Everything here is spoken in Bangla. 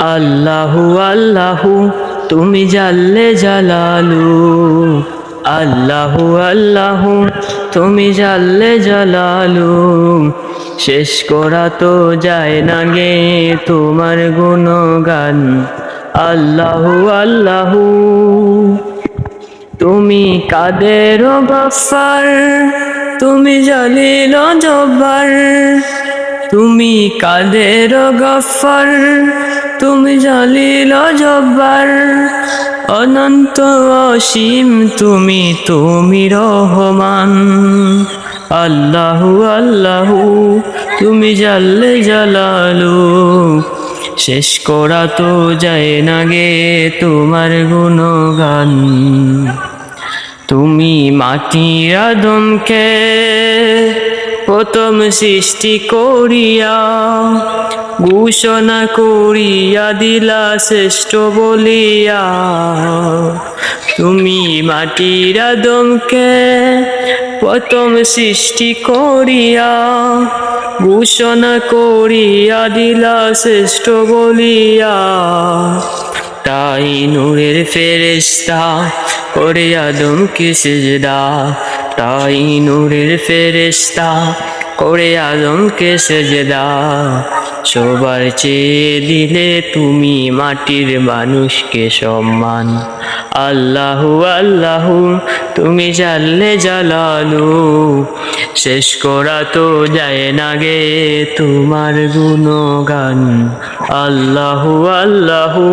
আল্লাহু আল্লাহু তুমি জাল্লে জালালু, আল্লাহু আল্লাহু তুমি জাল্লে জালালু। শেষ করা তো যায় না গে তোমার গুণগান। আল্লাহু আল্লাহু তুমি কাদের গফফার, তুমি জলিল জব্বার। তুমি কাদের গফফার, তুমি জলিল জব্বার। অনন্ত অসীম তুমি, তুমি রহমান। আল্লাহু আল্লাহু তুমি জাল্লে জালালু। শেষ করা তো যায় না গে তোমার গুণগান। তুমি মাটির আদমকে প্রথম সৃষ্টি করিয়া, ঘোষণা করিয়া দিলা শ্রেষ্ঠ বলিয়া। তুমি মাটির আদমকে প্রথম সৃষ্টি করিয়া, ঘোষণা করিয়া দিলা শ্রেষ্ঠ বলিয়া। তাই নূরের ফেরেশতা করে আদমকে সিজদা, তাই নূরের ফেরেশতা করে আদমকে সিজদা। সবার চেয়ে দিলে তুমি মাটির মানুষকে সম্মান। আল্লাহু আল্লাহু তুমি জাল্লে জালালু। শেষ করা তো যায় না গে তোমার গুণগান। আল্লাহু আল্লাহু।